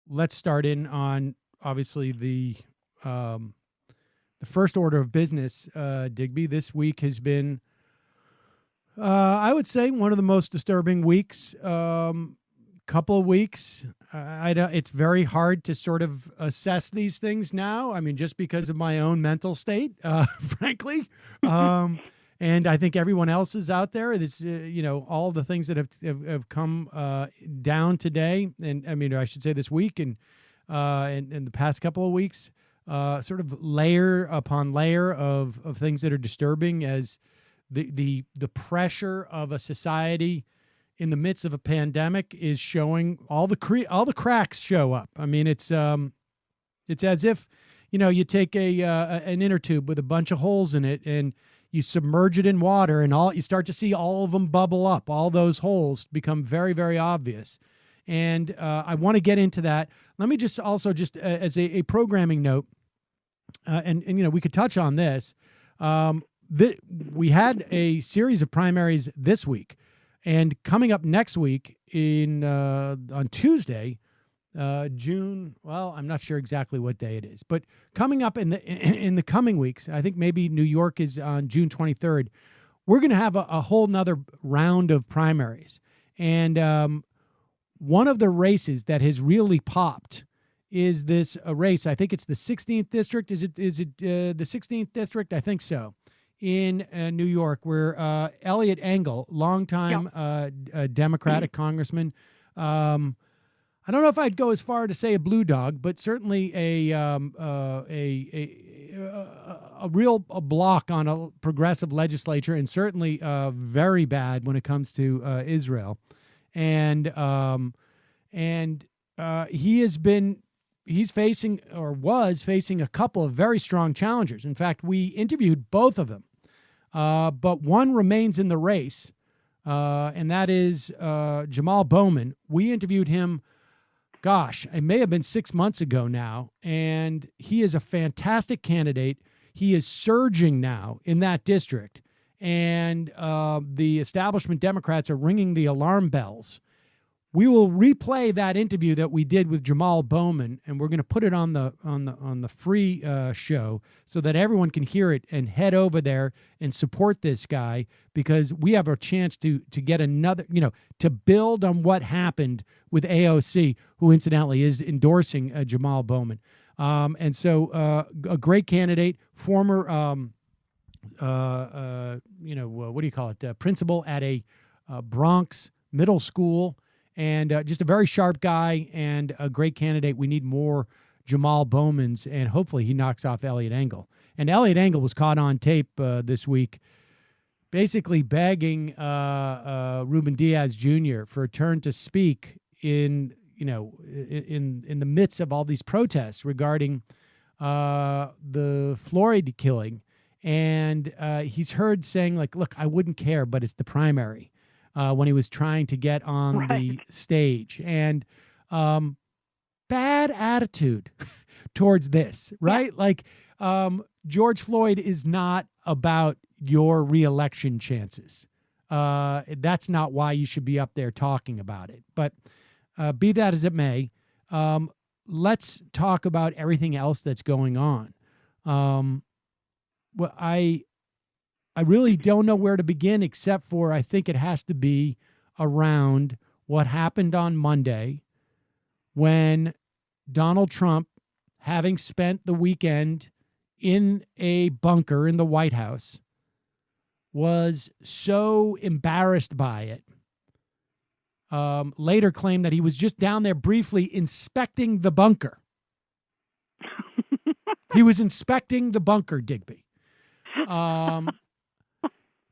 let's start in on obviously the first order of business. Digby, this week has been, I would say, one of the most disturbing weeks. Couple of weeks. I don't, it's very hard to sort of assess these things now. I mean, just because of my own mental state, frankly. And I think everyone else is out there. This, all the things that have come down today, and I mean, I should say this week, and in the past couple of weeks, sort of layer upon layer of things that are disturbing as the pressure of a society in the midst of a pandemic is showing all the cracks show up. I mean, it's as if, you take an inner tube with a bunch of holes in it and you submerge it in water and you start to see all of them bubble up. All those holes become very, very obvious. And I want to get into that. Let me just also as a programming note, and we could touch on this. We had a series of primaries this week. And coming up next week on Tuesday, June, well, I'm not sure exactly what day it is, but coming up in the coming weeks, I think maybe New York is on June 23rd, we're going to have a whole nother round of primaries. And one of the races that has really popped is this race. I think it's the 16th district. Is it the 16th district? I think so. In New York, where Elliot Engel, longtime Democratic congressman, I don't know if I'd go as far to say a blue dog, but certainly a real block on a progressive legislature, and certainly very bad when it comes to Israel, and he's facing, or was facing, a couple of very strong challengers. In fact, we interviewed both of them, but one remains in the race, and that is Jamal Bowman. We interviewed him, gosh, it may have been 6 months ago now, and he is a fantastic candidate. He is surging now in that district, and the establishment Democrats are ringing the alarm bells. We will replay that interview that we did with Jamal Bowman, and we're going to put it on the free show so that everyone can hear it and head over there and support this guy, because we have a chance to get another, to build on what happened with AOC, who incidentally is endorsing Jamal Bowman. And so a great candidate, former, what do you call it? Principal at a Bronx middle school. And just a very sharp guy and a great candidate. We need more Jamal Bowmans, and hopefully he knocks off Elliot Engel. And Elliot Engel was caught on tape this week basically begging Ruben Diaz Jr. for a turn to speak in the midst of all these protests regarding the Floyd killing. And he's heard saying, like, look, I wouldn't care, but it's the primary. When he was trying to get on the stage, and bad attitude towards this, right? Yeah. Like, George Floyd is not about your reelection chances. That's not why you should be up there talking about it. But be that as it may, let's talk about everything else that's going on. Well, I really don't know where to begin, except for I think it has to be around what happened on Monday when Donald Trump, having spent the weekend in a bunker in the White House, was so embarrassed by it. Later claimed that he was just down there briefly inspecting the bunker. He was inspecting the bunker, Digby.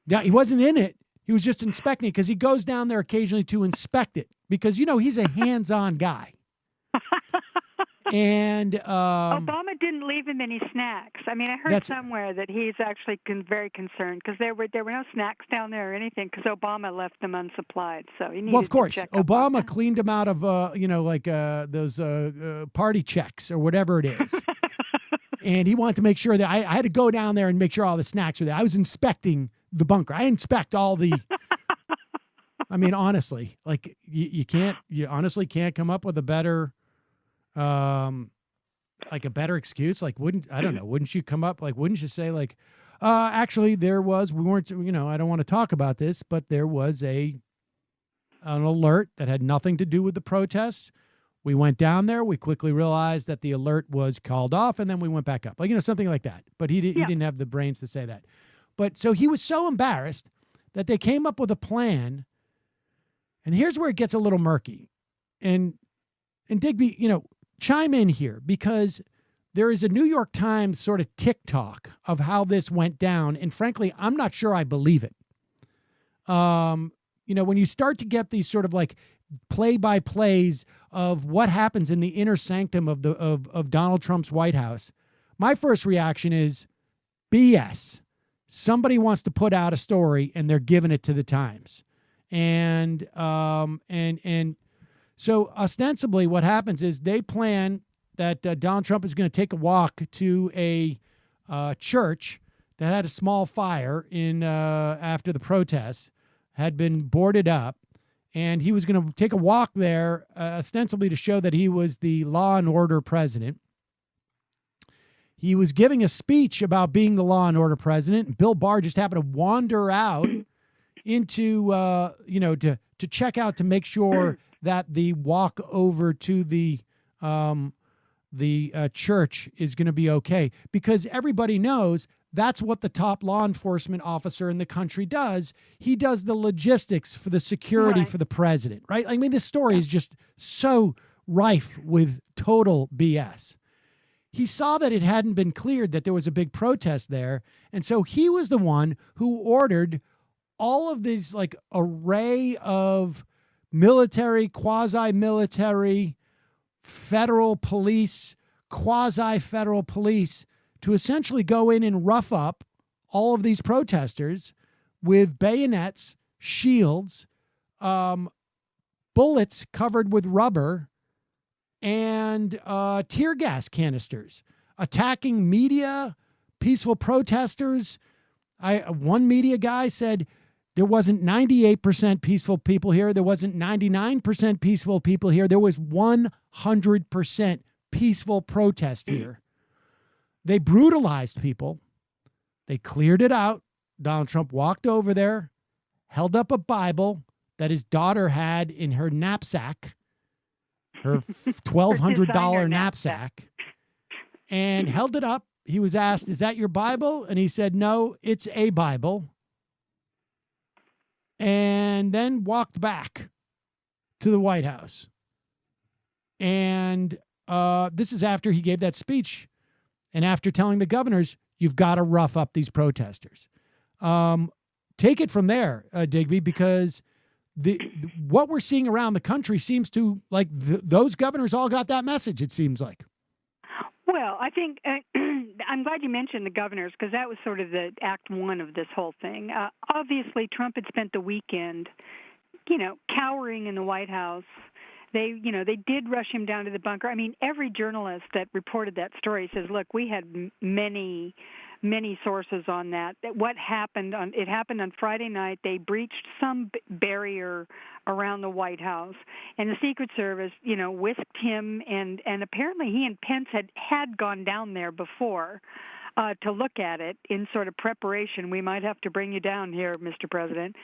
Now, he wasn't in it. He was just inspecting it, because he goes down there occasionally to inspect it, because, he's a hands-on guy. And Obama didn't leave him any snacks. I mean, I heard somewhere that he's actually very concerned, because there were no snacks down there or anything, because Obama left them unsupplied. So he needed well, of course, to check Obama cleaned them out of those party checks or whatever it is. And he wanted to make sure that I had to go down there and make sure all the snacks were there. I was inspecting the bunker. I inspect all the, I mean, honestly, like you honestly can't come up with a better Like a better excuse? Like, I don't know, wouldn't you come up, like, wouldn't you say, like, actually, we weren't, I don't want to talk about this, but there was an alert that had nothing to do with the protests. We went down there. We quickly realized that the alert was called off, and then we went back up, like, something like that. But he Yeah. didn't have the brains to say that. But so he was so embarrassed that they came up with a plan. And here's where it gets a little murky. And Digby, chime in here, because there is a New York Times sort of TikTok of how this went down. And frankly, I'm not sure I believe it. When you start to get these sort of like play-by-plays of what happens in the inner sanctum of Donald Trump's White House, my first reaction is BS. Somebody wants to put out a story and they're giving it to the Times. And so ostensibly what happens is they plan that Donald Trump is going to take a walk to a church that had a small fire in after the protests had been boarded up. And he was going to take a walk there ostensibly to show that he was the law and order president. He was giving a speech about being the law and order president. And Bill Barr just happened to wander out into, to check out to make sure that the walk over to the church is going to be okay. Because everybody knows that's what the top law enforcement officer in the country does. He does the logistics for the security for the president, right? I mean, this story is just so rife with total BS. He saw that it hadn't been cleared that there was a big protest there. And so he was the one who ordered all of these like array of military, quasi-military, federal police, quasi-federal police to essentially go in and rough up all of these protesters with bayonets, shields, bullets covered with rubber, and tear gas canisters, attacking media, peaceful protesters. One media guy said there wasn't 98% peaceful people here. There wasn't 99% peaceful people here. There was 100% peaceful protest here. They brutalized people. They cleared it out. Donald Trump walked over there, held up a Bible that his daughter had in her knapsack, her $1,200 knapsack, and held it up. He was asked, "Is that your Bible?" And he said, "No, it's a Bible." And then walked back to the White House. And this is after he gave that speech and after telling the governors, you've got to rough up these protesters. Take it from there, Digby, because what we're seeing around the country seems to, like, those governors all got that message, it seems like. Well, I think I'm glad you mentioned the governors, because that was sort of the act one of this whole thing. Obviously, Trump had spent the weekend, cowering in the White House. They did rush him down to the bunker. I mean, every journalist that reported that story says, look, we had many sources on that. What happened it happened on Friday night. They breached some barrier around the White House, and the Secret Service, whisked him, and apparently he and Pence had gone down there before to look at it in sort of preparation. We might have to bring you down here, Mr. President.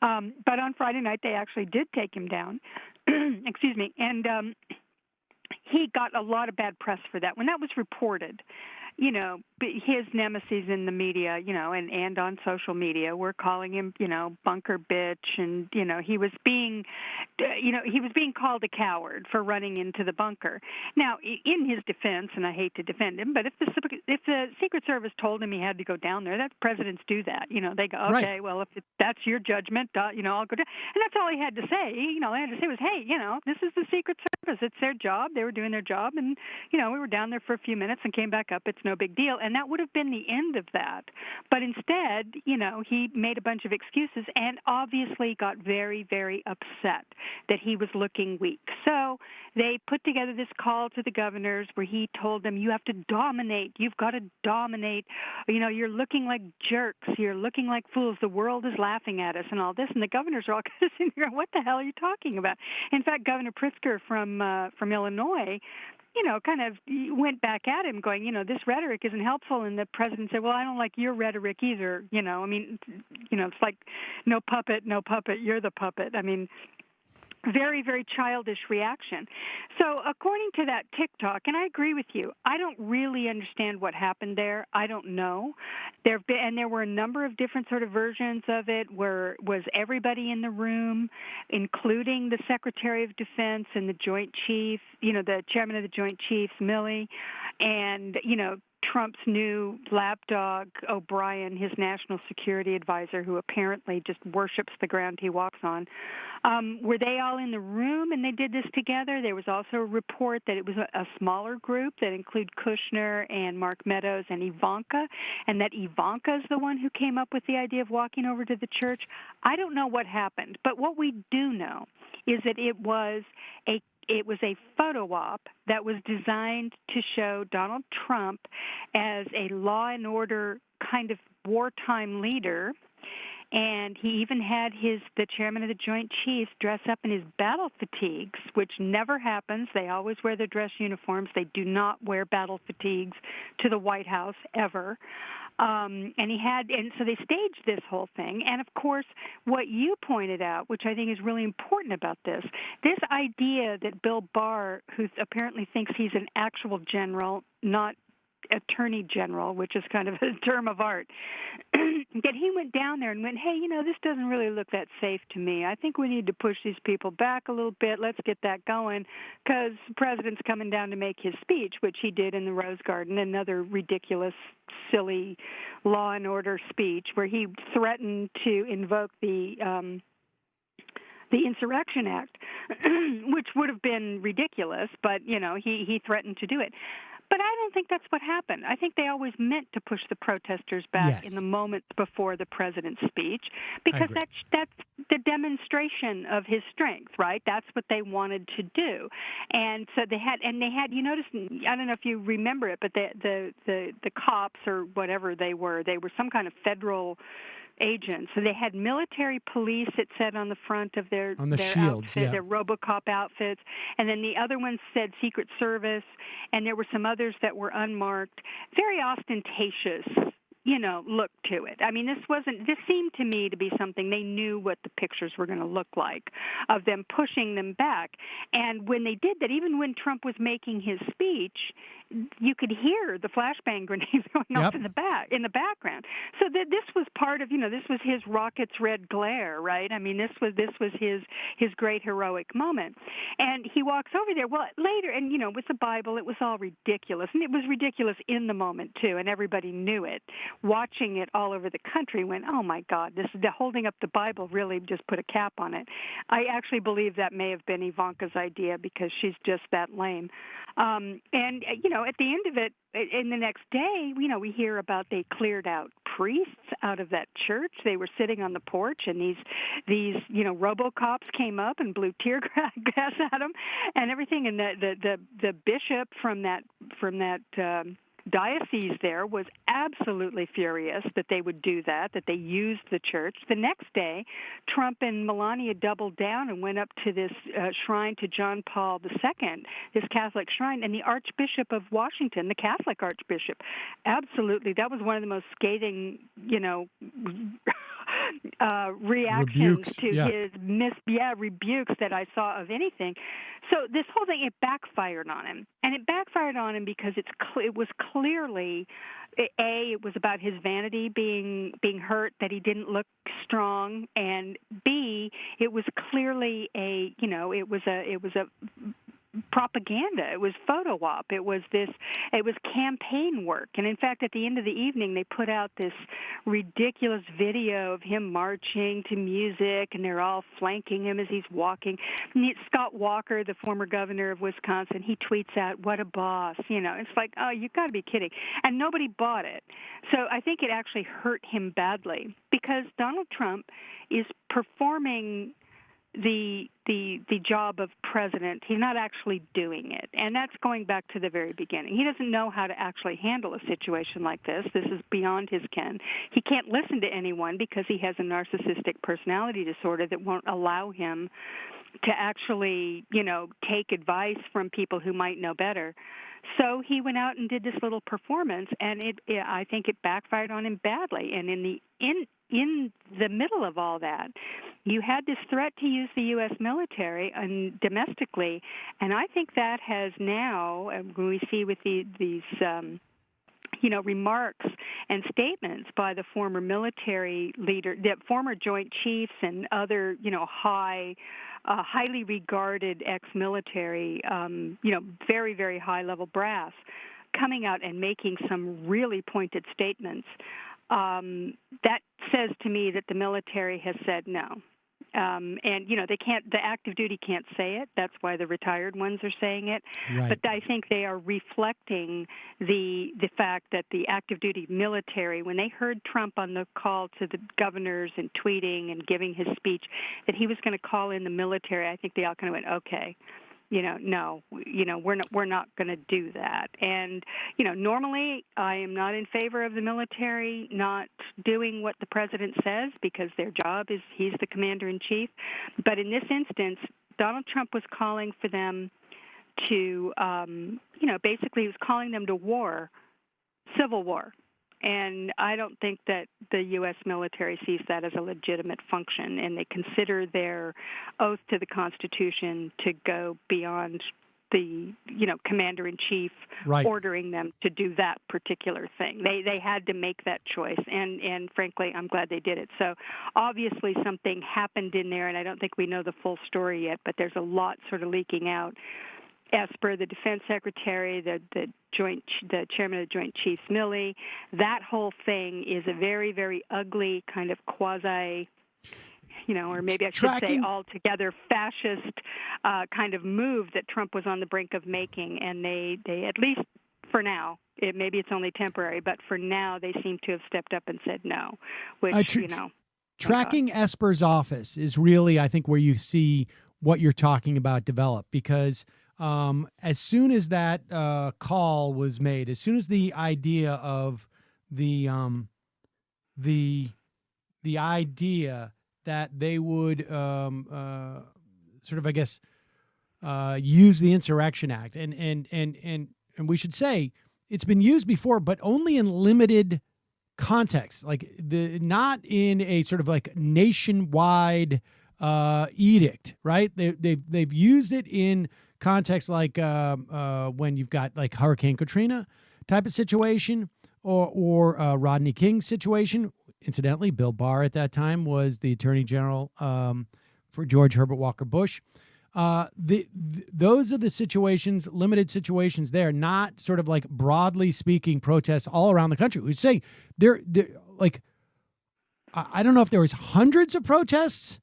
But on Friday night, they actually did take him down. Excuse me. And he got a lot of bad press for that. When that was reported, his nemesis in the media, and on social media were calling him, bunker bitch. And, he was being called a coward for running into the bunker. Now, in his defense, and I hate to defend him, but if the Secret Service told him he had to go down there, that presidents do that. They go, okay, right. Well, if that's your judgment, I'll go down. And that's all he had to say. All he had to say was, hey, this is the Secret Service. It's their job. They were doing their job. And, we were down there for a few minutes and came back up. It's no big deal. And that would have been the end of that. But instead, he made a bunch of excuses and obviously got very, very upset that he was looking weak. So they put together this call to the governors where he told them, you have to dominate. You've got to dominate. You're looking like jerks. You're looking like fools. The world is laughing at us and all this. And the governors are all kind of sitting here, what the hell are you talking about? In fact, Governor Pritzker from Illinois, kind of went back at him going, this rhetoric isn't helpful. And the president said, well, I don't like your rhetoric either. I mean, it's like no puppet, you're the puppet. I mean, very, very childish reaction. So according to that TikTok, and I agree with you, I don't really understand what happened there. I don't know. There were a number of different sort of versions of it where was everybody in the room, including the Secretary of Defense and the Joint Chief, the Chairman of the Joint Chiefs, Milley, and, Trump's new lapdog, O'Brien, his national security advisor, who apparently just worships the ground he walks on. Were they all in the room and they did this together? There was also a report that it was a smaller group that included Kushner and Mark Meadows and Ivanka, and that Ivanka is the one who came up with the idea of walking over to the church. I don't know what happened, but what we do know is that it was a photo op that was designed to show Donald Trump as a law and order kind of wartime leader. And he even had the chairman of the Joint Chiefs dress up in his battle fatigues, which never happens. They always wear their dress uniforms. They do not wear battle fatigues to the White House ever. And so they staged this whole thing. And of course, what you pointed out, which I think is really important about this idea that Bill Barr, who apparently thinks he's an actual general, not attorney general, which is kind of a term of art, that he went down there and went, hey, this doesn't really look that safe to me. I think we need to push these people back a little bit. Let's get that going, because the president's coming down to make his speech, which he did in the Rose Garden, another ridiculous, silly law and order speech where he threatened to invoke the Insurrection Act, which would have been ridiculous, but, he threatened to do it. But I don't think that's what happened. I think they always meant to push the protesters back in the moments before the president's speech, because that's the demonstration of his strength, right? That's what they wanted to do. And so they had, you notice, I don't know if you remember it, but the cops or whatever they were some kind of federal agents. So they had military police, it said on the front of their shields, outfit, their RoboCop outfits, and then the other ones said Secret Service, and there were some others that were unmarked. Very ostentatious, look to it. I mean, this seemed to me to be something they knew what the pictures were going to look like of them pushing them back. And when they did that, even when Trump was making his speech, you could hear the flashbang grenades going off in the background. So this was part of, this was his rocket's red glare, right? I mean, this was his great heroic moment. And he walks over there. Well, later, and with the Bible, it was all ridiculous, and it was ridiculous in the moment too, and everybody knew it. Watching it all over the country went, oh my God, the holding up the Bible really just put a cap on it. I actually believe that may have been Ivanka's idea, because she's just that lame. At the end of it, in the next day, we hear about they cleared out priests out of that church. They were sitting on the porch, and these RoboCops came up and blew tear gas at them and everything. And the bishop from that diocese there was absolutely furious that they would do that they used the church. The next day, Trump and Melania doubled down and went up to this shrine to John Paul II, this Catholic shrine, and the Archbishop of Washington, the Catholic Archbishop, absolutely, that was one of the most scathing, reactions his rebukes that I saw of anything. So this whole thing, it backfired on him, and it backfired on him because it was clearly, it was about his vanity being hurt, that he didn't look strong, and B, it was clearly it was a propaganda. It was photo op. It was campaign work. And in fact, at the end of the evening, they put out this ridiculous video of him marching to music, and they're all flanking him as he's walking. And Scott Walker, the former governor of Wisconsin, he tweets out, "What a boss." It's like, oh, you got to be kidding. And nobody bought it. So I think it actually hurt him badly, because Donald Trump is performing the job of president. He's not actually doing it, and that's going back to the very beginning. He doesn't know how to actually handle a situation like this. This is beyond his ken. He can't listen to anyone because he has a narcissistic personality disorder that won't allow him to actually, take advice from people who might know better. So he went out and did this little performance, and I think it backfired on him badly. And in the middle of all that, you had this threat to use the U.S. military and domestically, and I think that has now, when we see with these remarks and statements by the former military leader, the former Joint Chiefs and other, highly regarded ex-military, very, very high-level brass, coming out and making some really pointed statements. That says to me that the military has said no. And they can't. The active duty can't say it. That's why the retired ones are saying it. Right. But I think they are reflecting the fact that the active duty military, when they heard Trump on the call to the governors and tweeting and giving his speech, that he was going to call in the military, I think they all kind of went, okay. No, we're not going to do that. And, normally I am not in favor of the military not doing what the president says because their job is he's the commander-in-chief. But in this instance, Donald Trump was calling for them to, basically he was calling them to war, civil war. And I don't think that the U.S. military sees that as a legitimate function, and they consider their oath to the Constitution to go beyond the, commander-in-chief right. ordering them to do that particular thing. They had to make that choice, and frankly, I'm glad they did it. So obviously something happened in there, and I don't think we know the full story yet, but there's a lot sort of leaking out. Esper, the defense secretary, the chairman of the Joint Chiefs, Milley, that whole thing is a very, very ugly kind of quasi, or maybe I should say altogether fascist kind of move that Trump was on the brink of making. And they at least for now, maybe it's only temporary, but for now they seem to have stepped up and said no, which, Tracking Esper's office is really, I think, where you see what you're talking about develop, because as soon as that call was made, as soon as the idea of the idea that they would sort of, I guess, use the Insurrection Act, and we should say it's been used before, but only in limited context, like not in a sort of like nationwide edict, right? They've used it in context like when you've got like Hurricane Katrina type of situation, or Rodney King situation. Incidentally, Bill Barr at that time was the Attorney General for George Herbert Walker Bush. Those are the situations, limited situations there, not sort of like broadly speaking protests all around the country. We say they're like, I don't know if there was hundreds of protests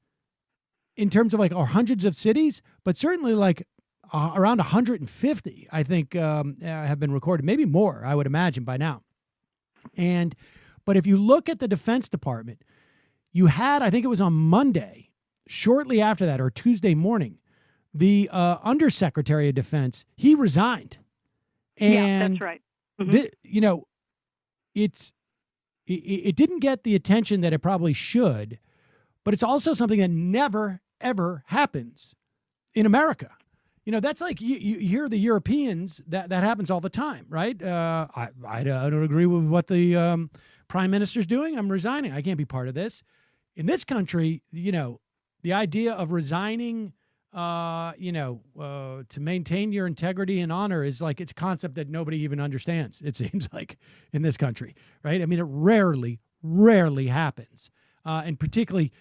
in terms of like, or hundreds of cities, but certainly like around 150, I think, have been recorded, maybe more, I would imagine by now. But if you look at the Defense Department, you had, I think it was on Monday, shortly after that, or Tuesday morning, the Undersecretary of Defense, he resigned. And yeah, that's right. Mm-hmm. It didn't get the attention that it probably should, but it's also something that never, ever happens in America. That's like you hear the Europeans, that happens all the time, right? I don't agree with what the prime minister's doing. I'm resigning. I can't be part of this. In this country, the idea of resigning, to maintain your integrity and honor is like, it's a concept that nobody even understands, it seems like, in this country, right? I mean, it rarely happens. And particularly,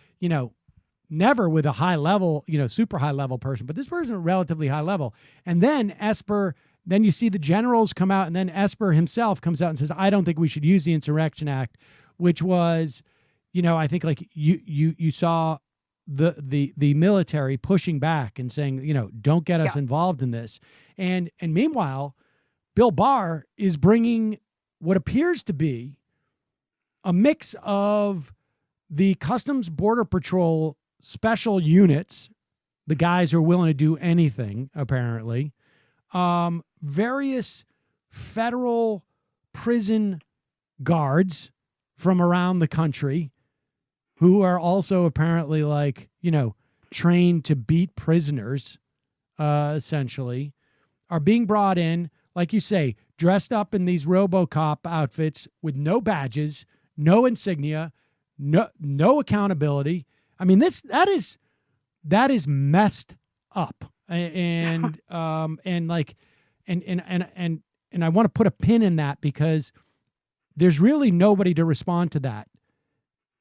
never with a high level, super high level person, but this person is relatively high level. And then Esper, then you see the generals come out, and then Esper himself comes out and says, I don't think we should use the Insurrection Act, which was, I think like you saw the military pushing back and saying, don't get us involved in this. And meanwhile, Bill Barr is bringing what appears to be a mix of the Customs Border Patrol special units, The guys are willing to do anything, apparently. Various federal prison guards from around the country who are also apparently like, trained to beat prisoners, essentially, are being brought in, like you say, dressed up in these RoboCop outfits with no badges, no insignia, no accountability. I mean, that is messed up, and like, and I want to put a pin in that because there's really nobody to respond to that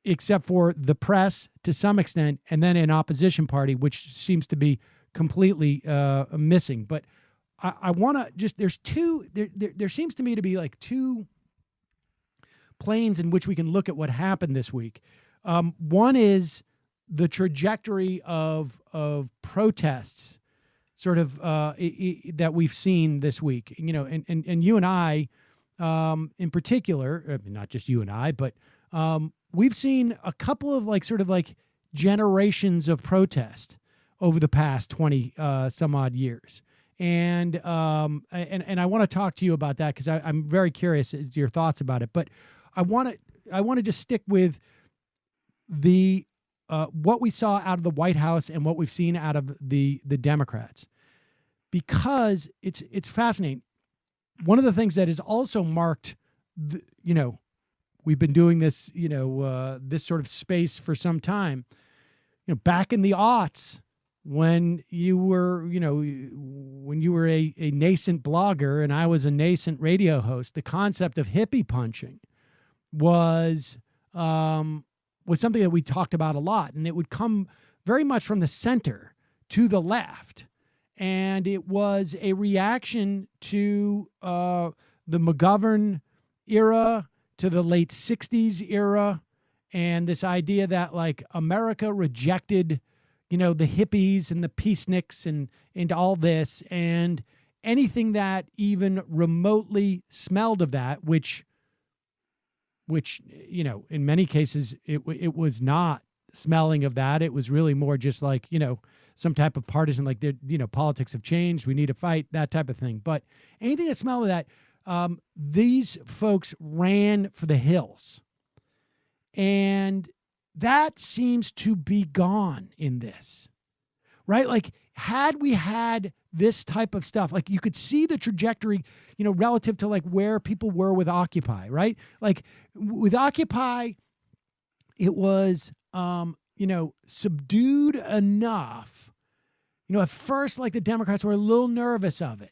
except for the press to some extent, and then an opposition party, which seems to be completely missing. But I want to just, there seems to me to be like two planes in which we can look at what happened this week. One is the trajectory of protests, sort of that we've seen this week. And you and I, in particular, I mean, not just you and I, but we've seen a couple of like sort of like generations of protest over the past 20 some odd years. And I want to talk to you about that because I'm very curious as to your thoughts about it. But I want to just stick with the what we saw out of the White House and what we've seen out of the Democrats, because it's fascinating. One of the things that has also marked, we've been doing this, this sort of space for some time. Back in the aughts, when you were, a nascent blogger and I was a nascent radio host, the concept of hippie punching was something that we talked about a lot, and it would come very much from the center to the left. And it was a reaction to the McGovern era, to the late 60s era, and this idea that like America rejected, the hippies and the peaceniks and all this, and anything that even remotely smelled of that, which in many cases it was not smelling of that. It was really more just like, some type of partisan, like, politics have changed, we need to fight, that type of thing. But anything that smelled of that, these folks ran for the hills. And that seems to be gone in this, right? Like, had we had this type of stuff, like you could see the trajectory, relative to like where people were with Occupy, right? Like with Occupy, it was, subdued enough. At first, like the Democrats were a little nervous of it.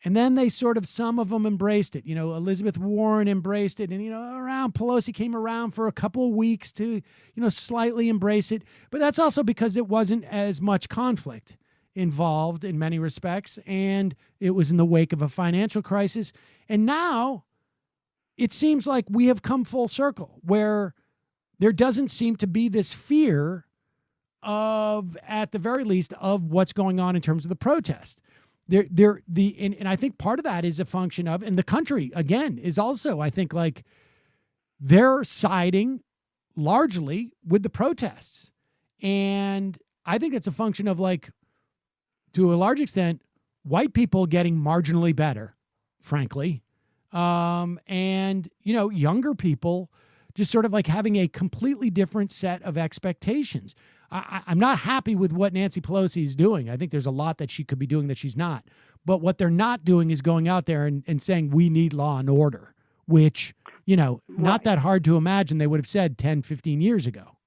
And then they sort of, some of them embraced it. Elizabeth Warren embraced it. And, around Pelosi came around for a couple of weeks to, slightly embrace it. But that's also because it wasn't as much conflict involved in many respects. And it was in the wake of a financial crisis. And now it seems like we have come full circle where there doesn't seem to be this fear of, at the very least, of what's going on in terms of the protest. And I think part of that is a function of, and the country again is also, I think, like they're siding largely with the protests. And I think it's a function of, like, to a large extent, white people getting marginally better, frankly. And, younger people just sort of like having a completely different set of expectations. I'm not happy with what Nancy Pelosi is doing. I think there's a lot that she could be doing that she's not. But what they're not doing is going out there and saying we need law and order, which, not that hard to imagine they would have said 10, 15 years ago.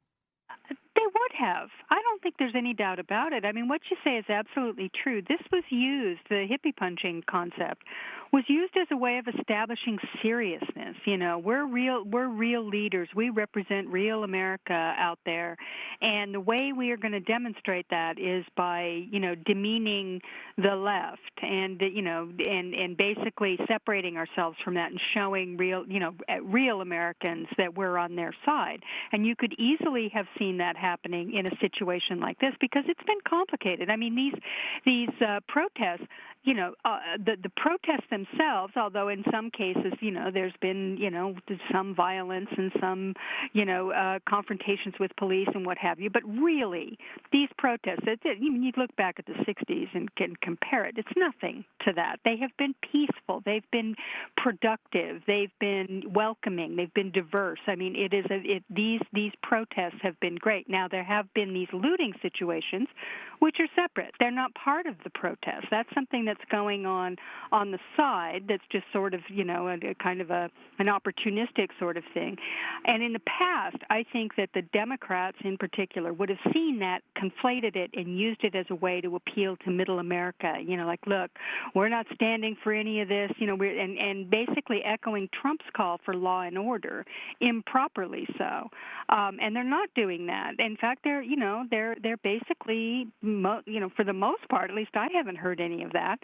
They would have. I don't think there's any doubt about it. I mean, what you say is absolutely true. This was used, the hippie punching concept was used as a way of establishing seriousness. We're real leaders. We represent real America out there. And the way we are going to demonstrate that is by, demeaning the left and, and basically separating ourselves from that and showing real Americans that we're on their side. And you could easily have seen that happening in a situation like this because it's been complicated. I mean, these protests, the protests themselves, although in some cases, there's been, some violence and some, confrontations with police and what have you. But really, these protests, you look back at the 60s and can compare it. It's nothing to that. They have been peaceful. They've been productive. They've been welcoming. They've been diverse. I mean, these protests have been great. Now, there have been these looting situations, which are separate. They're not part of the protest. That's something that's going on the side. That's just sort of, a kind of an opportunistic sort of thing. And in the past, I think that the Democrats in particular would have seen that, conflated it, and used it as a way to appeal to middle America. Like, look, we're not standing for any of this. And basically echoing Trump's call for law and order, improperly so. And they're not doing that. In fact, they're basically, for the most part, at least I haven't heard any of that.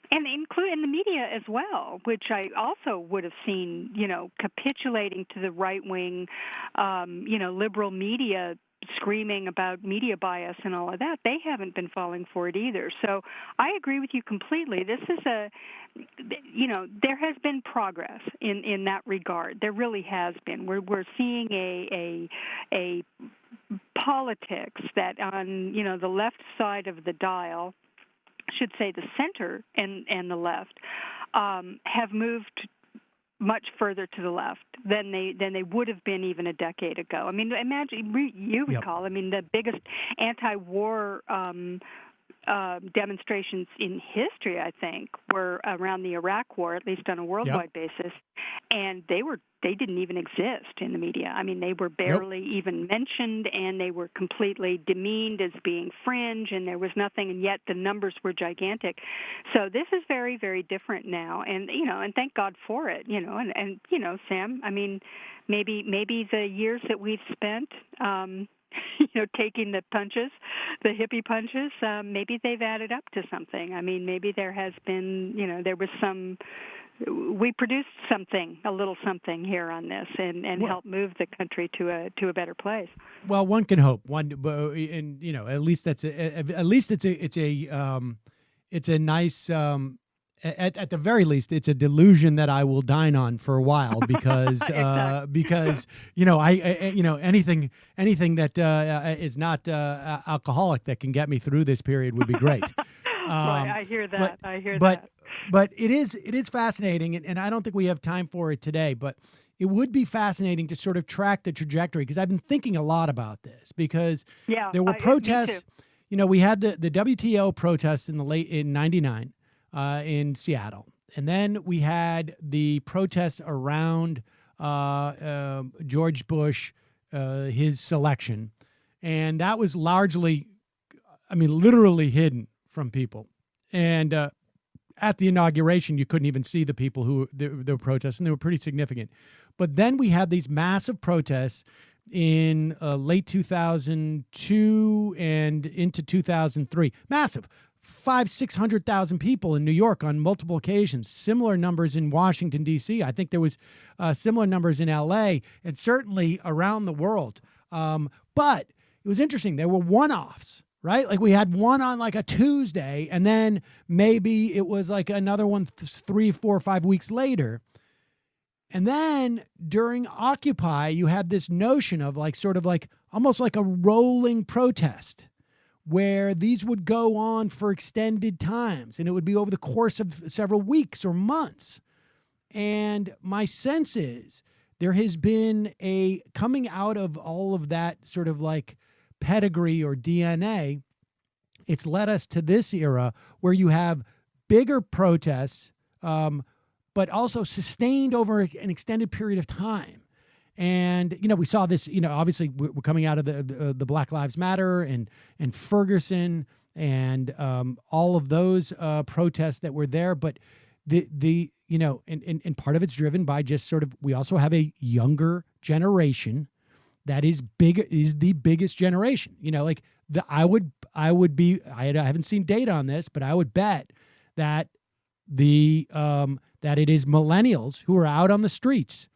And include in the media as well, which I also would have seen, capitulating to the right-wing, liberal media screaming about media bias and all of that. They haven't been falling for it either. So I agree with you completely. This is there has been progress in that regard. There really has been. We're seeing a politics that on, the left side of the dial, should say the center and the left, have moved much further to the left than they would have been even a decade ago. I mean, imagine, you recall, I mean, the biggest anti-war demonstrations in history, I think, were around the Iraq War, at least on a worldwide basis, and they didn't even exist in the media. I mean, they were barely even mentioned, and they were completely demeaned as being fringe, and there was nothing, and yet the numbers were gigantic. So this is very, very different now, and and thank God for it. And Sam, I mean, maybe the years that we've spent, taking the punches, the hippie punches, maybe they've added up to something. I mean, maybe there has been, there was we produced a little something here on this, and helped move the country to a better place. Well, one can hope. And at least it's a nice. At the very least, it's a delusion that I will dine on for a while because because anything that is not alcoholic that can get me through this period would be great. Right, I hear that. But it is fascinating, and I don't think we have time for it today, but it would be fascinating to sort of track the trajectory, because I've been thinking a lot about this, because there were protests. We had the WTO protests in '99 in Seattle, and then we had the protests around George Bush, his selection, and that was largely, literally hidden from people. And at the inauguration, you couldn't even see the people who were protesting. They were pretty significant. But then we had these massive protests in late 2002 and into 2003. Massive. 500,000-600,000 people in New York on multiple occasions. Similar numbers in Washington, D.C. I think there was similar numbers in L.A. and certainly around the world. But it was interesting. There were one-offs, right? Like we had one on like a Tuesday, and then maybe it was like another one 3, 4, 5 weeks later. And then during Occupy, you had this notion of sort of almost like a rolling protest, where these would go on for extended times, and it would be over the course of several weeks or months. And my sense is there has been a coming out of all of that sort of pedigree or DNA. It's led us to this era where you have bigger protests, but also sustained over an extended period of time. And, we saw this, obviously we're coming out of the Black Lives Matter and Ferguson and all of those protests that were there. But and part of it's driven by just sort of, we also have a younger generation that is the biggest generation. I haven't seen data on this, but I would bet that that it is millennials who are out on the streets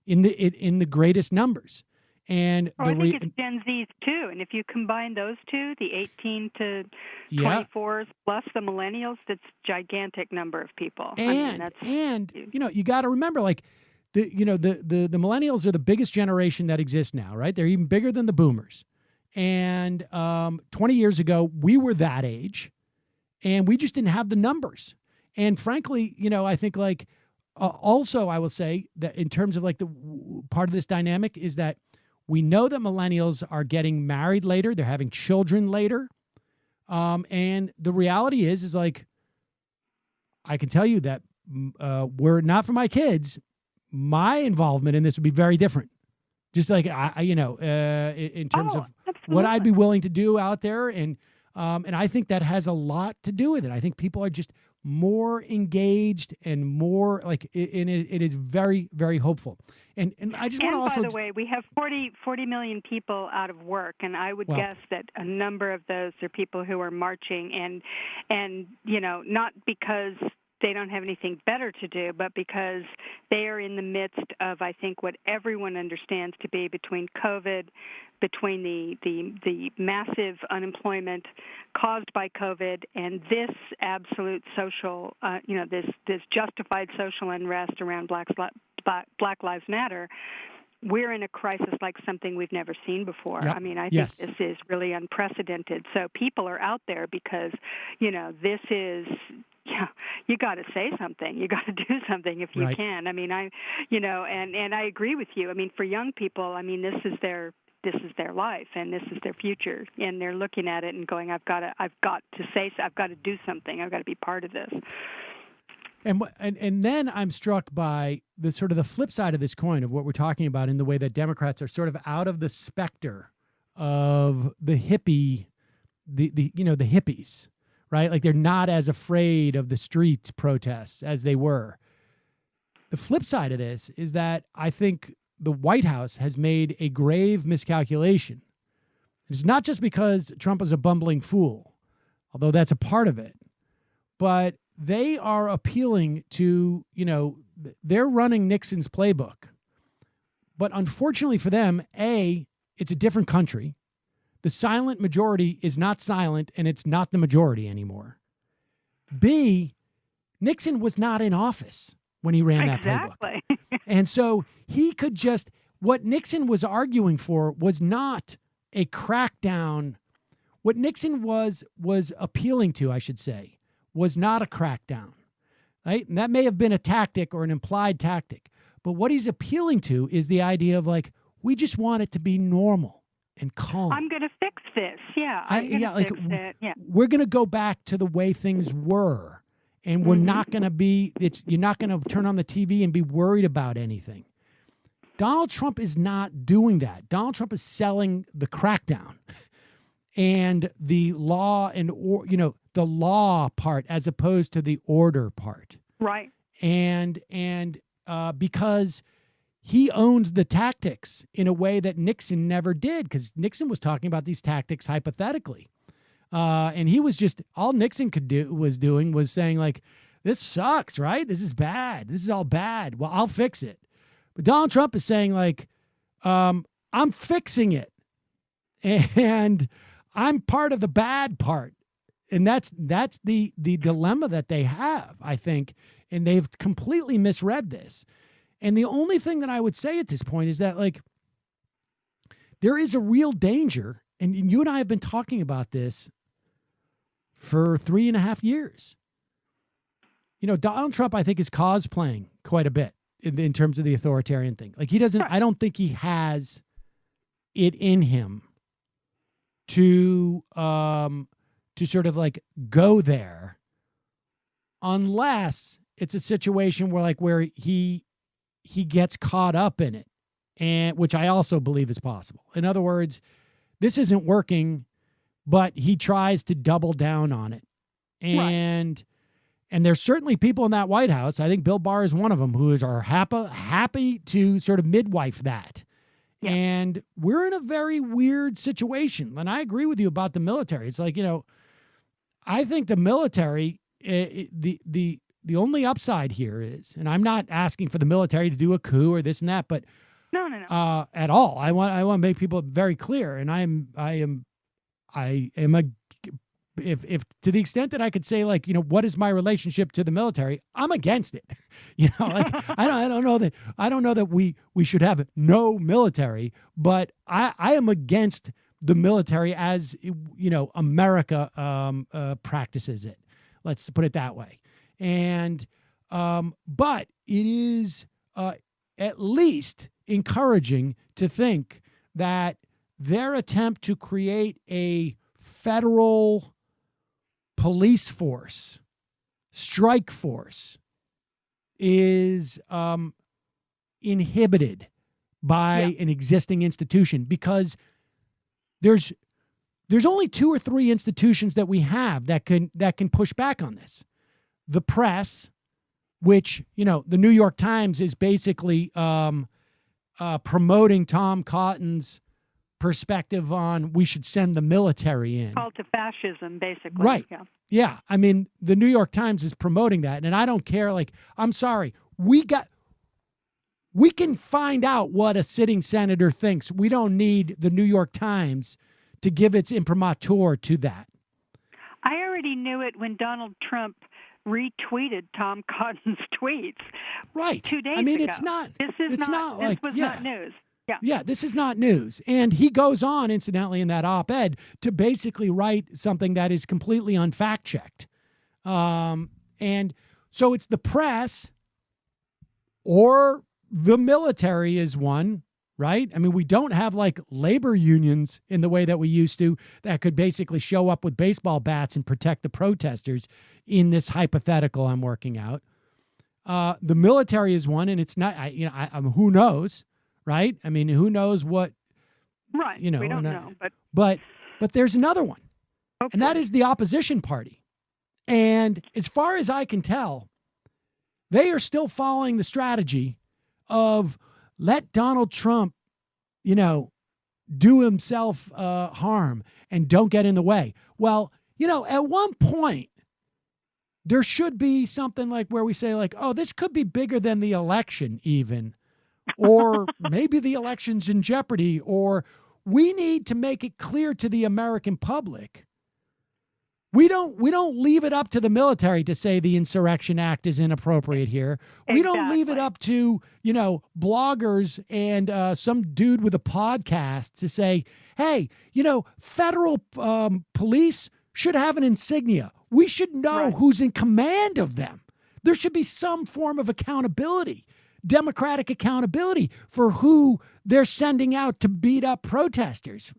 in the greatest numbers. And Oh, I think it's Gen Zs too. And if you combine those two, the 18 to 24s plus the millennials, that's a gigantic number of people. And you got to remember, like, the millennials are the biggest generation that exists now, right? They're even bigger than the boomers. And 20 years ago, we were that age, and we just didn't have the numbers. And frankly, I think, like, also I will say that in terms of, like, the part of this dynamic is that we know that millennials are getting married later. They're having children later. And the reality is like, I can tell you that were it not for my kids, my involvement in this would be very different. Just like, in terms of what I'd be willing to do out there. And I think that has a lot to do with it. I think people are just more engaged and more like, it is very, very hopeful. And I just want to also, by the way, we have 40 million people out of work, and I would guess that a number of those are people who are marching, and not because they don't have anything better to do, but because they are in the midst of, I think, what everyone understands to be between COVID, between the massive unemployment caused by COVID, and this absolute social, this justified social unrest around Black Lives Matter. We're in a crisis like something we've never seen before. Yep. I mean, I think this is really unprecedented. So people are out there because, this is, you got to say something. You got to do something if you can. I mean, and I agree with you. I mean, for young people, I mean, this is their life and this is their future, and they're looking at it and going, I've got to do something. I've got to be part of this. And then I'm struck by the sort of the flip side of this coin of what we're talking about in the way that Democrats are sort of out of the specter of the hippie, the hippies, right? Like, they're not as afraid of the street protests as they were. The flip side of this is that I think the White House has made a grave miscalculation. It's not just because Trump is a bumbling fool, although that's a part of it, but they are appealing to, they're running Nixon's playbook. But unfortunately for them, A, it's a different country. The silent majority is not silent, and it's not the majority anymore. B, Nixon was not in office when he ran that playbook. And so he could just, what Nixon was arguing for was not a crackdown. What Nixon was appealing to, I should say, was not a crackdown, right? And that may have been a tactic or an implied tactic. But what he's appealing to is the idea of, like, we just want it to be normal and calm. I'm going to fix this. Yeah. We're going to go back to the way things were. And we're not going to be, you're not going to turn on the TV and be worried about anything. Donald Trump is not doing that. Donald Trump is selling the crackdown and the law and, the law part as opposed to the order part. Right. And because he owns the tactics in a way that Nixon never did, because Nixon was talking about these tactics hypothetically. And he was just, all Nixon was saying, like, this sucks, right? This is bad. This is all bad. Well, I'll fix it. But Donald Trump is saying, like, I'm fixing it. And I'm part of the bad part. And that's the dilemma that they have, I think. And they've completely misread this. And the only thing that I would say at this point is that, like, there is a real danger. And you and I have been talking about this for 3.5 years. Donald Trump, I think, is cosplaying quite a bit in terms of the authoritarian thing. Like, I don't think he has it in him to sort of, like, go there, unless it's a situation where he gets caught up in it, and which I also believe is possible. In other words, this isn't working, but he tries to double down on it. And there's certainly people in that White House, I think Bill Barr is one of them, who are happy to sort of midwife that. Yeah. And we're in a very weird situation. And I agree with you about the military. It's like, I think the military, the only upside here is, and I'm not asking for the military to do a coup or this and that, but No, no, no. At all. I want to make people very clear, and I am a if to the extent that I could say, like, what is my relationship to the military, I'm against it. Like, I don't know that we should have no military, but I am against the military as America practices it. Let's put it that way. And but it is at least encouraging to think that their attempt to create a federal police force, strike force, is inhibited by an existing institution, because there's only 2 or 3 institutions that we have that can push back on this. The press, which, the New York Times is basically promoting Tom Cotton's perspective on we should send the military in. Call to fascism, basically. Right. Yeah. I mean, the New York Times is promoting that, and I don't care. Like, I'm sorry. We can find out what a sitting senator thinks. We don't need the New York Times to give its imprimatur to that. I already knew it when Donald Trump retweeted Tom Cotton's tweets. Right. 2 days I mean, ago. This was not news. Yeah. Yeah, this is not news. And he goes on, incidentally, in that op-ed to basically write something that is completely unfact-checked. And so it's the press or the military is one, right? I mean, we don't have like labor unions in the way that we used to that could basically show up with baseball bats and protect the protesters in this hypothetical I'm working out. The military is one, and it's not, who knows? Right? I mean, who knows what? Right. We don't know. But there's another one, and that is the opposition party. And as far as I can tell, they are still following the strategy of let Donald Trump, do himself harm and don't get in the way. Well, at one point, there should be something like where we say, like, oh, this could be bigger than the election even. Or maybe the election's in jeopardy, or we need to make it clear to the American public. We don't leave it up to the military to say the Insurrection Act is inappropriate here. We don't leave it up to, bloggers and some dude with a podcast to say, hey, federal police should have an insignia. We should know who's in command of them. There should be some form of accountability. Democratic accountability for who they're sending out to beat up protesters.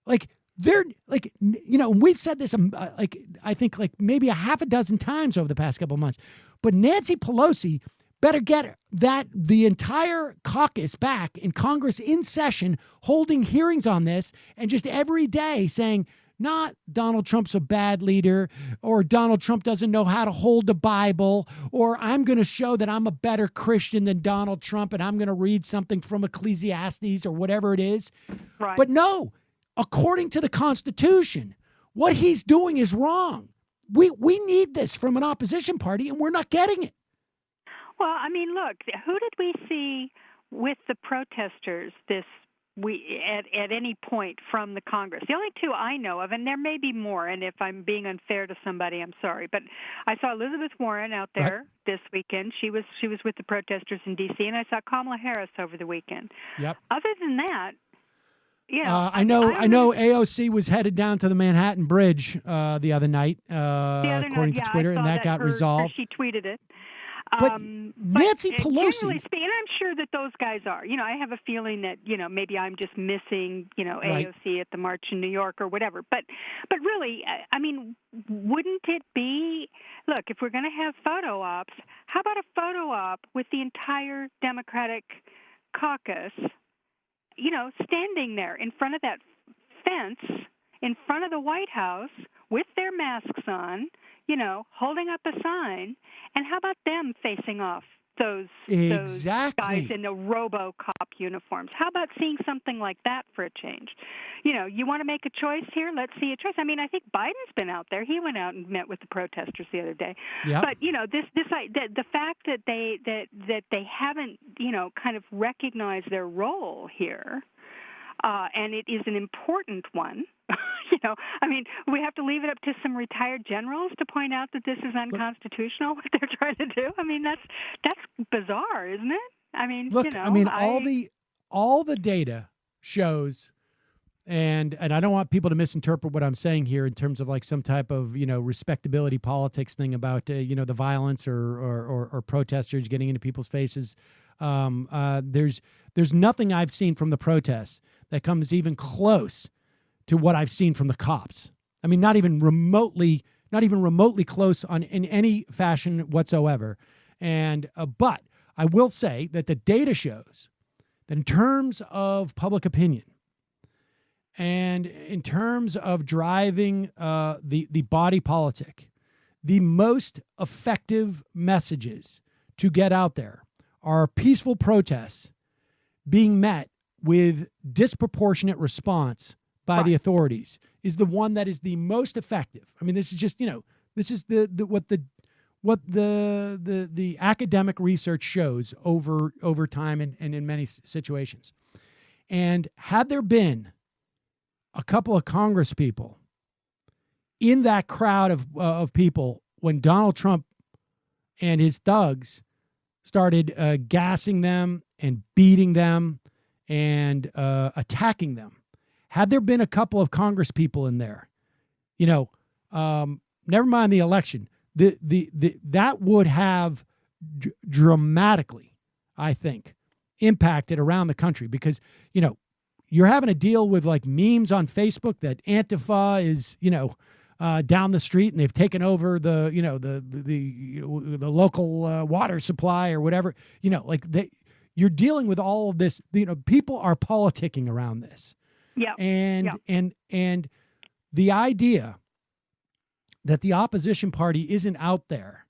Like, we've said this, I think like maybe a half a dozen times over the past couple of months, but Nancy Pelosi better get the entire caucus back in Congress in session, holding hearings on this, and just every day saying, not Donald Trump's a bad leader, or Donald Trump doesn't know how to hold the Bible, or I'm going to show that I'm a better Christian than Donald Trump and I'm going to read something from Ecclesiastes or whatever it is. Right. But no, according to the Constitution, what he's doing is wrong. We need this from an opposition party, and we're not getting it. Well, I mean, look, who did we see with the protesters at any point from the Congress? The only 2 I know of, and there may be more, and if I'm being unfair to somebody, I'm sorry, but I saw Elizabeth Warren out there this weekend. She was with the protesters in D.C., and I saw Kamala Harris over the weekend. Yep. Other than that, I know AOC was headed down to the Manhattan Bridge the other night, according to Twitter, and that got resolved. She tweeted it. But Nancy Pelosi, generally speaking, I'm sure that those guys are. I have a feeling that maybe I'm just missing AOC at the march in New York or whatever. But really, I mean, wouldn't it be? Look, if we're going to have photo ops, how about a photo op with the entire Democratic caucus? Standing there in front of that fence, in front of the White House with their masks on, holding up a sign. And how about them facing off those guys Exactly. in the RoboCop uniforms. How about seeing something like that for a change? You know, you want to make a choice here? Let's see a choice. I mean, I think Biden's been out there. He went out and met with the protesters the other day. Yep. But you know, the fact that they haven't, you know, kind of recognized their role here, and it is an important one. You know, I mean, we have to leave it up to some retired generals to point out that this is unconstitutional, what they're trying to do. I mean, that's bizarre, isn't it? I mean, Look, you know, I mean, all the data shows, and I don't want people to misinterpret what I'm saying here in terms of like some type of, you know, respectability politics thing about you know, the violence or protesters getting into people's faces. There's nothing I've seen from the protests that comes even close to what I've seen from the cops. I mean, not even remotely close in any fashion whatsoever. And but I will say that the data shows that in terms of public opinion and in terms of driving the body politic, the most effective messages to get out there are peaceful protests being met with disproportionate response by the authorities is the one that is the most effective. I mean, this is just, you know, this is what the academic research shows over time and in many situations. And had there been a couple of Congress people in that crowd of people when Donald Trump and his thugs started gassing them and beating them and attacking them, had there been a couple of Congress people in there, you know, never mind the election, that would have dramatically, I think, impacted around the country because, you know, you're having to deal with like memes on Facebook that Antifa is, you know, down the street and they've taken over the, you know, the local water supply or whatever, you know, like you're dealing with all of this, you know, people are politicking around this. Yeah. And the idea that the opposition party isn't out there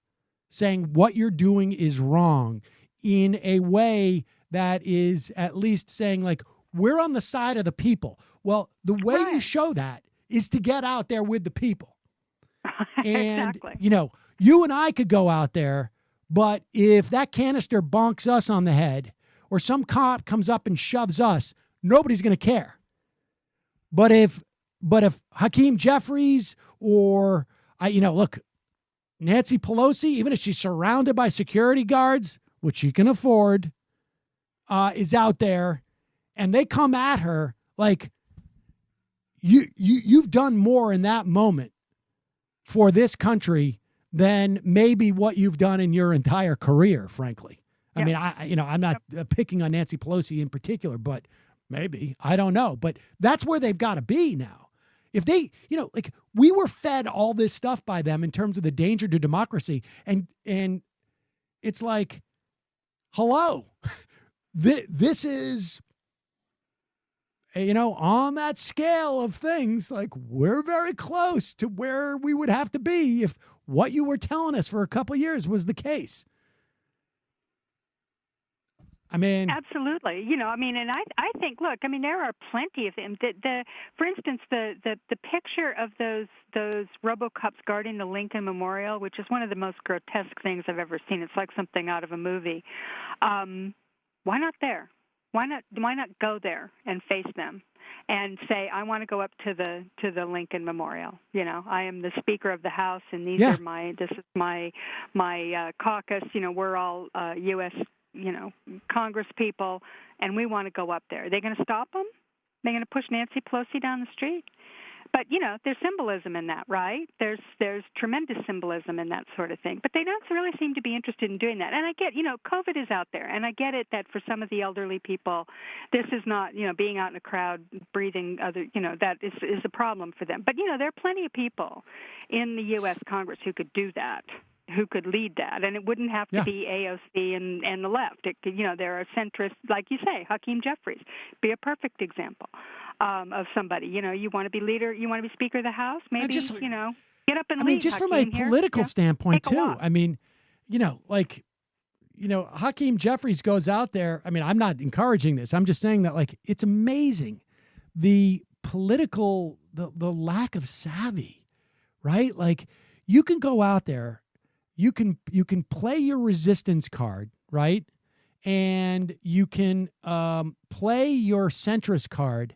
saying what you're doing is wrong in a way that is at least saying like, we're on the side of the people. Well, the way you show that is to get out there with the people. And, exactly. you know, you and I could go out there, but if that canister bonks us on the head or some cop comes up and shoves us, nobody's going to care. But if Hakeem Jeffries or look, Nancy Pelosi, even if she's surrounded by security guards, which she can afford, is out there, and they come at her like you've done more in that moment for this country than maybe what you've done in your entire career, frankly. I mean, I'm not picking on Nancy Pelosi in particular, but maybe, I don't know. But that's where they've got to be now. If they, you know, like we were fed all this stuff by them in terms of the danger to democracy. And it's like, hello, this is, you know, on that scale of things, like we're very close to where we would have to be if what you were telling us for a couple of years was the case. I mean, absolutely. You know, I mean, and I think, look, I mean, there are plenty of them. For instance, the picture of those RoboCops guarding the Lincoln Memorial, which is one of the most grotesque things I've ever seen. It's like something out of a movie. Why not there? Why not go there and face them and say, I want to go up to the Lincoln Memorial. You know, I am the Speaker of the House, and this is my caucus. You know, we're all U.S. you know, Congress people, and we want to go up there. Are they going to stop them? They're going to push Nancy Pelosi down the street? But, you know, there's symbolism in that, right? There's tremendous symbolism in that sort of thing. But they don't really seem to be interested in doing that. And I get, you know, COVID is out there, and I get it that for some of the elderly people, this is not, you know, being out in a crowd, breathing other, you know, that is a problem for them. But, you know, there are plenty of people in the U.S. Congress who could do that, who could lead that, and it wouldn't have to be AOC and the left. It could, you know, there are centrists, like you say, Hakeem Jeffries, be a perfect example of somebody. You know, you want to be leader, you want to be Speaker of the House, maybe, you know, get up and lead. I mean, just Hakeem, from a political standpoint too. I mean, you know, like Hakeem Jeffries goes out there. I mean, I'm not encouraging this. I'm just saying that, like, it's amazing the the lack of savvy, right? Like, you can go out there, you can play your resistance card, right? And you can play your centrist card,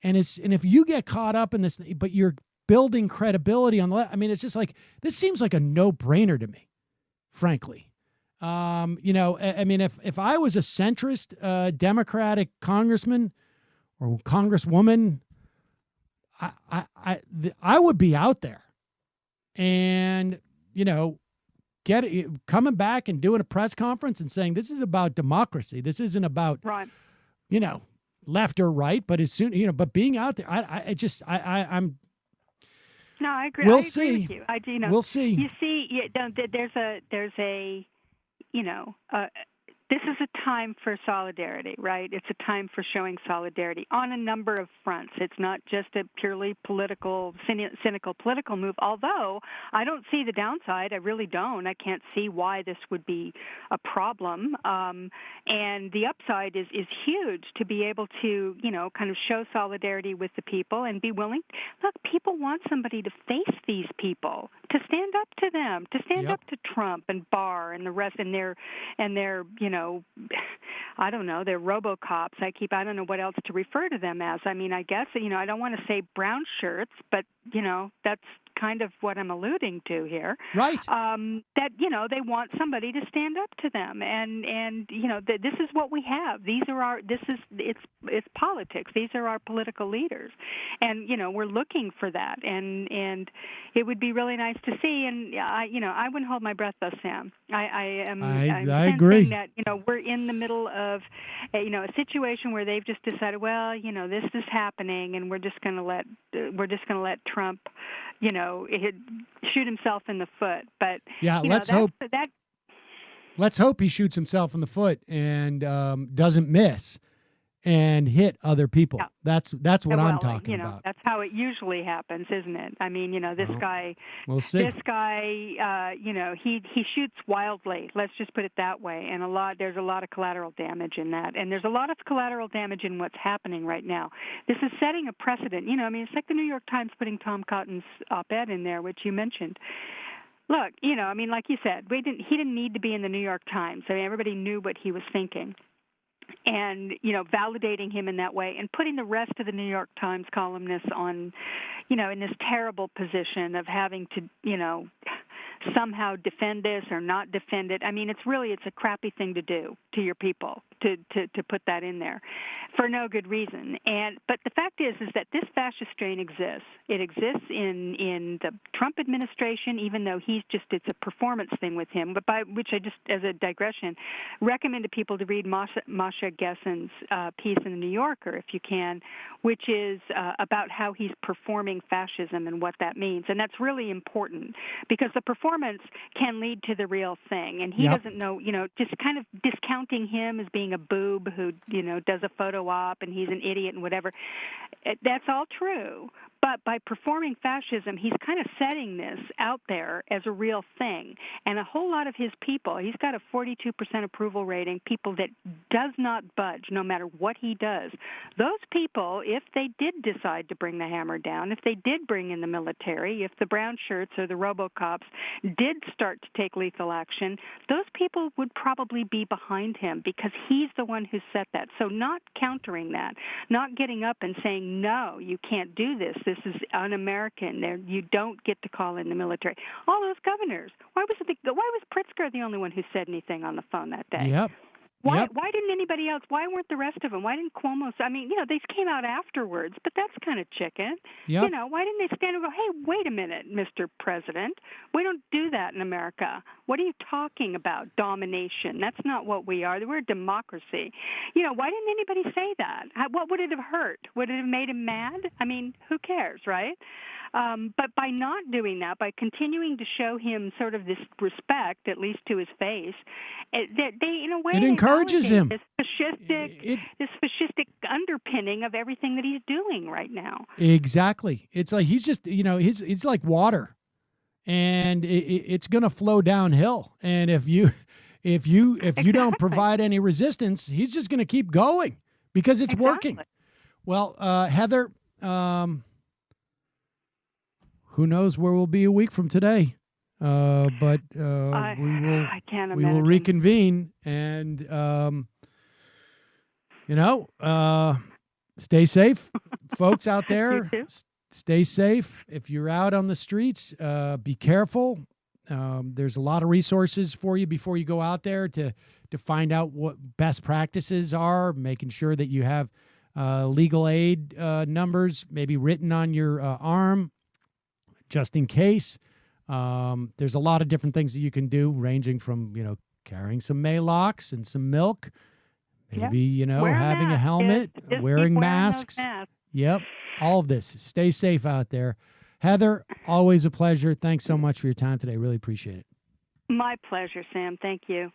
and if you get caught up in this, but you're building credibility on the left. I mean, it's just like, this seems like a no-brainer to me, frankly. I mean, if I was a centrist Democratic congressman or congresswoman, I would be out there, and coming back and doing a press conference and saying, this is about democracy. This isn't about right. Left or right, but as soon but being out there, I'm. No, I agree. We'll I see. agree with you. We'll see. You see, there's a this is a time for solidarity, right? It's a time for showing solidarity on a number of fronts. It's not just a purely cynical political move, although I don't see the downside. I really don't. I can't see why this would be a problem. And the upside is huge, to be able to, kind of show solidarity with the people and be willing. Look, people want somebody to face these people, to stand up to them, to stand up to Trump and Barr and the rest, and their I don't know, they're RoboCops. I don't know what else to refer to them as. I mean, I guess, I don't want to say brown shirts, but, that's kind of what I'm alluding to here. Right. That, they want somebody to stand up to them. And this is what we have. It's politics. These are our political leaders. And, we're looking for that. And it would be really nice to see. And, I wouldn't hold my breath, though, Sam. I'm agree that, we're in the middle of, a situation where they've just decided, well, this is happening, and we're just going to let Trump, shoot himself in the foot. But let's hope he shoots himself in the foot and doesn't miss and hit other people. Yeah. That's what I'm talking about. That's how it usually happens, isn't it? I mean, this guy, we'll see. He shoots wildly. Let's just put it that way. And there's a lot of collateral damage in that. And there's a lot of collateral damage in what's happening right now. This is setting a precedent. It's like the New York Times putting Tom Cotton's op-ed in there, which you mentioned. Look, like you said, he didn't need to be in the New York Times. I mean, everybody knew what he was thinking. And, validating him in that way and putting the rest of the New York Times columnists on, in this terrible position of having to, somehow defend this or not defend it. I mean, it's a crappy thing to do to your people, to put that in there for no good reason. But the fact is that this fascist strain exists. It exists in the Trump administration, even though it's a performance thing with him, but by which I just, as a digression, recommend to people to read Masha Gessen's piece in the New Yorker, if you can, which is about how he's performing fascism and what that means. And that's really important, because the performance can lead to the real thing. And he doesn't know, just kind of discounting him as being a boob who, does a photo op and he's an idiot and whatever. That's all true. But by performing fascism, he's kind of setting this out there as a real thing. And a whole lot of his people, he's got a 42% approval rating, people that does not budge no matter what he does. Those people, if they did decide to bring the hammer down, if they did bring in the military, if the brown shirts or the RoboCops did start to take lethal action, those people would probably be behind him, because he's the one who set that. So not countering that, not getting up and saying, no, you can't do this. This is un-American. You don't get to call in the military. All those governors. Why was Pritzker the only one who said anything on the phone that day? Yep. Why didn't anybody else? Why weren't the rest of them? Why didn't Cuomo? I mean, they came out afterwards, but that's kind of chicken. Yep. Why didn't they stand and go, hey, wait a minute, Mr. President? We don't do that in America. What are you talking about? Domination. That's not what we are. We're a democracy. Why didn't anybody say that? What would it have hurt? Would it have made him mad? I mean, who cares, right? But by not doing that, by continuing to show him sort of this respect, at least to his face, they in a way, it encourages him. This fascistic underpinning of everything that he's doing right now. Exactly. It's like he's just, it's like water, and it's going to flow downhill. And if you if you don't Exactly. provide any resistance, he's just going to keep going because it's working. Exactly. Well, Heather, who knows where we'll be a week from today? But I can't we will imagine. reconvene, and stay safe, folks out You there. too. Stay safe. If you're out on the streets, be careful. There's a lot of resources for you before you go out there to find out what best practices are, making sure that you have legal aid numbers maybe written on your arm just in case. There's a lot of different things that you can do, ranging from, carrying some Maalox and some milk, maybe, Wear a having a mask, helmet, kids. Just wearing keep wearing those masks. masks. Yep. All of this. Stay safe out there. Heather, always a pleasure. Thanks so much for your time today. Really appreciate it. My pleasure, Sam. Thank you.